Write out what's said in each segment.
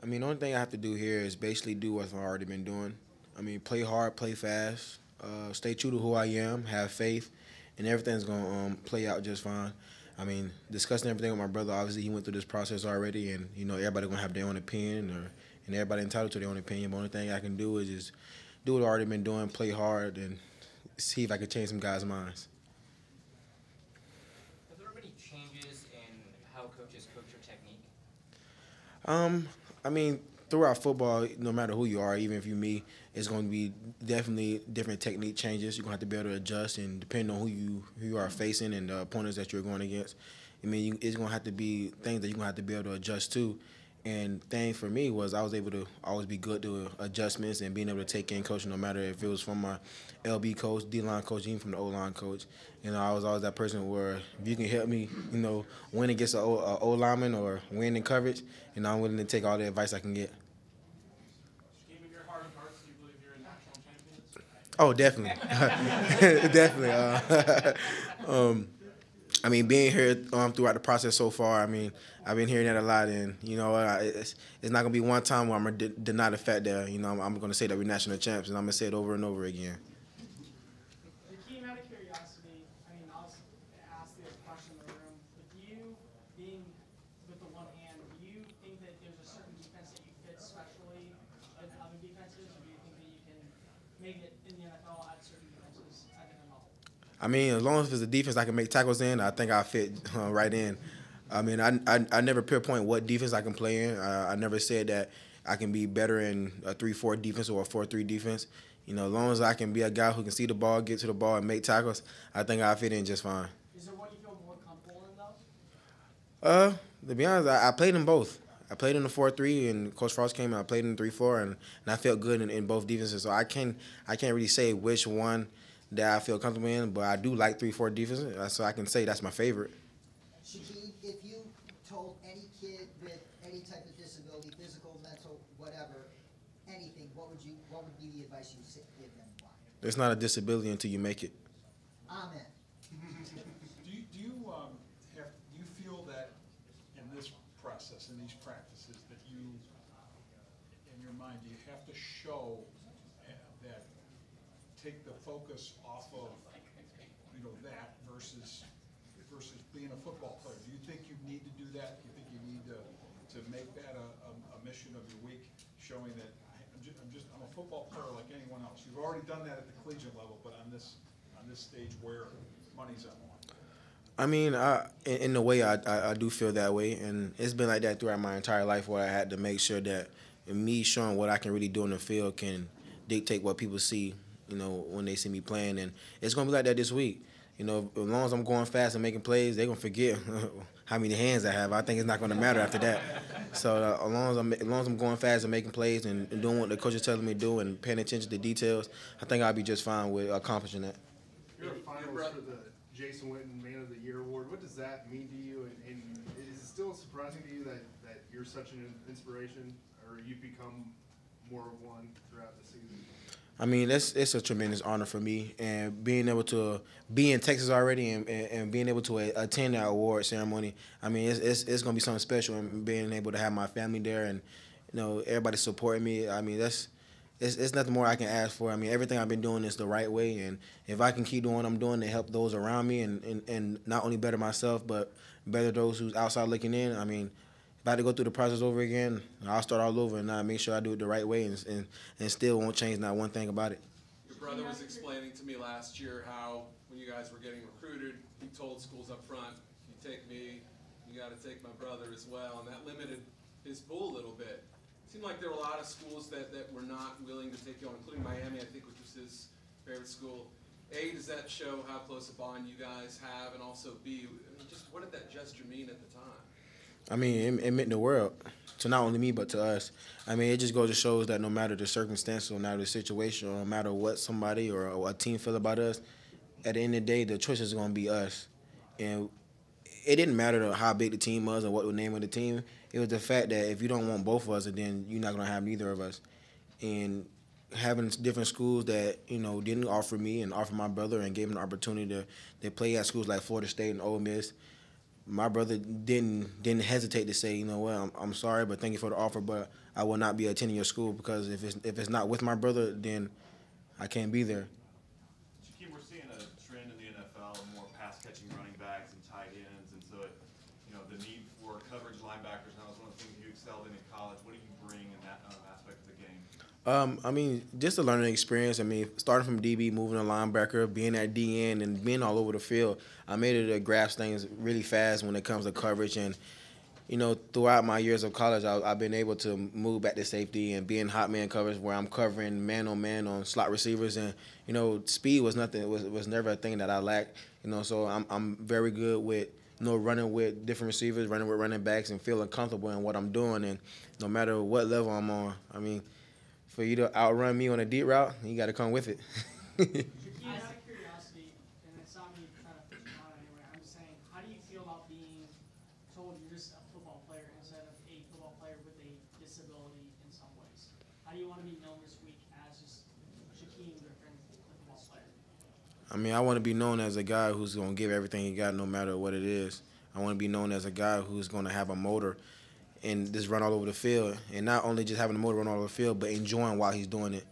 I mean, the only thing I have to do here is basically do what I've already been doing. I mean, play hard, play fast, stay true to who I am, have faith, and everything's gonna play out just fine. I mean, discussing everything with my brother, obviously he went through this process already, and everybody gonna have their own opinion, and everybody entitled to their own opinion. But the only thing I can do is just do what I've already been doing, play hard, and see if I can change some guys' minds. Have there been any changes in how coaches coach your technique? I mean, throughout football, no matter who you are, even if you me, it's going to be definitely different technique changes. You're going to have to be able to adjust, and depending on who you are facing and the opponents that you're going against, I mean, it's going to have to be things that you're going to have to be able to adjust to. And thing for me was I was able to always be good to adjustments and being able to take in coaching, no matter if it was from my LB coach, D-line coach, even from the O-line coach. I was always that person where if you can help me, win against an O-lineman or win in coverage, I'm willing to take all the advice I can get. Shaquem, in your heart of hearts, do you believe you're a national champion? Oh, definitely. Definitely. I mean, being here throughout the process so far, I mean, I've been hearing that a lot, and it's not gonna be one time where I'm gonna deny the fact that I'm gonna say that we're national champs, and I'm gonna say it over and over again. Shaquem, out of curiosity, I mean, I'll ask this question in the room. With you being with the one hand, do you think that there's a certain defense that you fit specially with other defenses, or do you think that you can make it in the NFL at certain defenses at different levels? I mean, as long as it's a defense I can make tackles in, I think I fit right in. I mean, I never pinpoint what defense I can play in. I never said that I can be better in a 3-4 defense or a 4-3 defense. As long as I can be a guy who can see the ball, get to the ball, and make tackles, I think I fit in just fine. Is there one you feel more comfortable in, though? To be honest, I played in both. I played in the 4-3, and Coach Frost came and I played in the 3-4, and I felt good in both defenses. So I can't really say which one that I feel comfortable in, but I do like 3-4 defenses, so I can say that's my favorite. Shaquem, if you told any kid with any type of disability, physical, mental, whatever, anything, what would be the advice you would give them? Why? It's not a disability until you make it. Amen. Do you feel that in this process, in these practices, that you, in your mind, do you have to show that take the focus off of that versus being a football player? Do you think you need to do that? Do you think you need to make that a mission of your week, showing that I'm a football player like anyone else? You've already done that at the collegiate level, but on this stage where money's on the line. I mean, in a way, I do feel that way, and it's been like that throughout my entire life, where I had to make sure that me showing what I can really do in the field can dictate what people see, when they see me playing, and it's gonna be like that this week. As long as I'm going fast and making plays, they're gonna forget how many hands I have. I think it's not gonna matter after that. So as long as I'm going fast and making plays and doing what the coach is telling me to do and paying attention to details, I think I'll be just fine with accomplishing that. You're a finalist for the Jason Witten Man of the Year award. What does that mean to you? And is it still surprising to you that you're such an inspiration, or you've become more of one throughout the season? I mean, it's a tremendous honor for me, and being able to be in Texas already and being able to attend that award ceremony. I mean, it's gonna be something special, and being able to have my family there and everybody supporting me. I mean, it's nothing more I can ask for. I mean, everything I've been doing is the right way, and if I can keep doing what I'm doing to help those around me and not only better myself but better those who's outside looking in. I mean, if I had to go through the process over again, I'll start all over and make sure I do it the right way and still won't change not one thing about it. Your brother was explaining to me last year how when you guys were getting recruited, he told schools up front, if you take me, you got to take my brother as well, and that limited his pool a little bit. It seemed like there were a lot of schools that were not willing to take you on, including Miami, I think, which was his favorite school. A, does that show how close a bond you guys have? And also, B, just what did that gesture mean at the time? I mean, it meant the world to not only me but to us. I mean, it just goes to show that no matter the circumstance, no matter the situation, or no matter what somebody or a team feel about us, at the end of the day, the choice is going to be us. And it didn't matter how big the team was or what the name of the team. It was the fact that if you don't want both of us, then you're not going to have neither of us. And having different schools that, didn't offer me and offer my brother and gave him the opportunity to play at schools like Florida State and Ole Miss, my brother didn't hesitate to say, you know what, I'm sorry, but thank you for the offer, but I will not be attending your school because if it's not with my brother, then I can't be there. Shaquem, we're seeing a trend in the NFL, more pass-catching running backs and tight ends, and so the need for coverage linebackers now is one of the things you excelled in college. What do you bring in that aspect of the game? I mean, just a learning experience. I mean, starting from DB, moving to linebacker, being at DN, and being all over the field, I made it to grasp things really fast when it comes to coverage. And, throughout my years of college, I've been able to move back to safety and be in hot man coverage where I'm covering man on slot receivers. And, speed was nothing. Was never a thing that I lacked. So I'm very good with, running with different receivers, running with running backs, and feeling comfortable in what I'm doing. And no matter what level I'm on, I mean, for you to outrun me on a deep route, you got to come with it. Shaquem, out of curiosity, and it's not me trying to put you on anywhere, I'm just saying, how do you feel about being told you're just a football player instead of a football player with a disability in some ways? How do you want to be known this week as just Shaquem Griffin, the football player? I mean, I want to be known as a guy who's going to give everything he got no matter what it is. I want to be known as a guy who's going to have a motor and just run all over the field. And not only just having the motor run all over the field, but enjoying while he's doing it.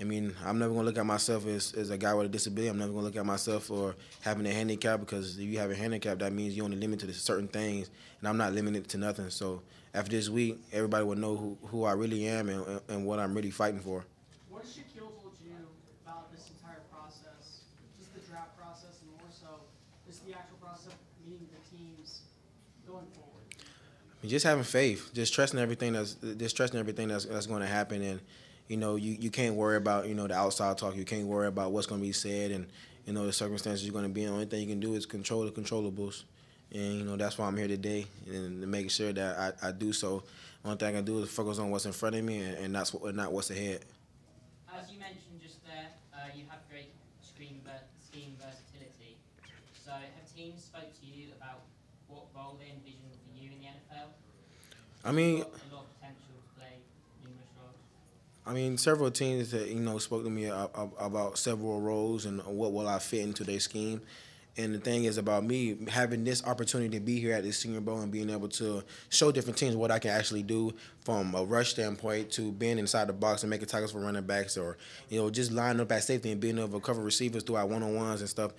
I mean, I'm never going to look at myself as a guy with a disability. I'm never going to look at myself for having a handicap because if you have a handicap, that means you're only limited to certain things, and I'm not limited to nothing. So after this week, everybody will know who I really am and what I'm really fighting for. What has Shaquille told you about this entire process, just the draft process and more so just the actual process of meeting the teams going forward? Just having faith, just trusting everything that's going to happen, and you can't worry about the outside talk. You can't worry about what's going to be said, and the circumstances you're going to be in. The only thing you can do is control the controllables, and that's why I'm here today, and to make sure that I do so. The only thing I can do is focus on what's in front of me, and not what's ahead. As you mentioned just there, you have great scheme versatility. So have teams spoke to you about what role they envision for you in the NFL? I mean, You've got a lot of potential to play numerous roles. I mean, several teams that spoke to me about several roles and what will I fit into their scheme. And the thing is about me having this opportunity to be here at this Senior Bowl and being able to show different teams what I can actually do from a rush standpoint to being inside the box and making tackles for running backs, or just lining up at safety and being able to cover receivers throughout one-on-ones and stuff.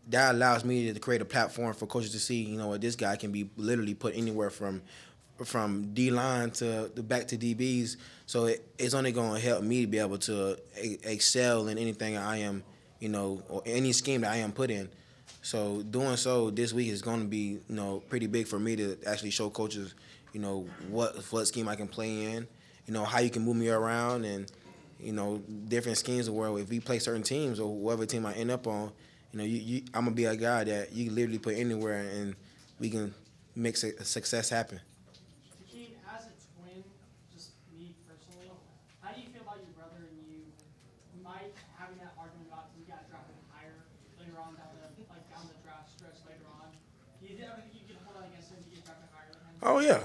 That allows me to create a platform for coaches to see, this guy can be literally put anywhere from D-line to back to DBs. So it's only going to help me to be able to excel in anything I am, or any scheme that I am put in. So doing so this week is going to be, pretty big for me to actually show coaches, what scheme I can play in, how you can move me around, and, different schemes where if we play certain teams or whatever team I end up on, I'm going to be a guy that you can literally put anywhere and we can make success happen. Shaquem, as a twin, just me personally, how do you feel about your brother and you might having that argument about you got drafted higher later on down the draft stretch later on? Do you ever think you can hold out against him to get drafted higher than him? Oh yeah,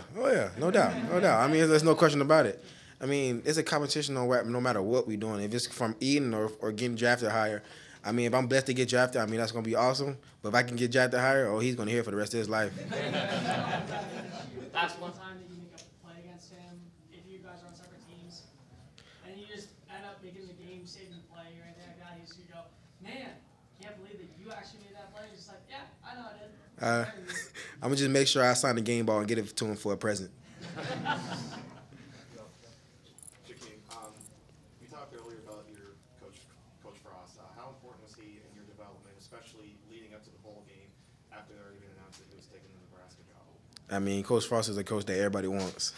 no doubt. I mean, there's no question about it. I mean, it's a competition no matter what we're doing. If it's from eating or getting drafted higher, I mean, if I'm blessed to get drafted, I mean, that's going to be awesome. But if I can get drafted higher, he's going to hear it for the rest of his life. That's one time that you make a play against him if you guys are on separate teams, and you just end up making the game-saving play right there. Guy used to go, man, can't believe that you actually made that play. He's just like, yeah, I know I did. I'm going to just make sure I sign the game ball and get it to him for a present. Shaquem, you talked earlier about your Coach Frost. How important was he in your development, especially leading up to the bowl game after they already been announced that he was taking the Nebraska job? I mean, Coach Frost is a coach that everybody wants.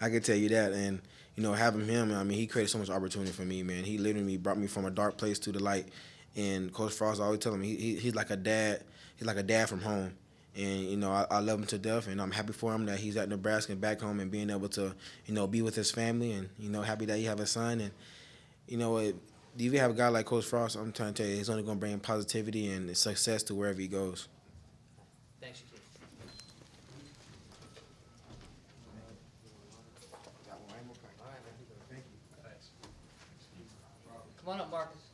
I can tell you that. And, having him, I mean, he created so much opportunity for me, man. He literally brought me from a dark place to the light. And Coach Frost, I always tell him, he's like a dad. He's like a dad from home. And, I love him to death, and I'm happy for him that he's at Nebraska and back home and being able to, be with his family, and, happy that he have a son. And, if you have a guy like Coach Frost, I'm trying to tell you, he's only going to bring positivity and success to wherever he goes. Thanks, Shaquem. Come on up, Marcus.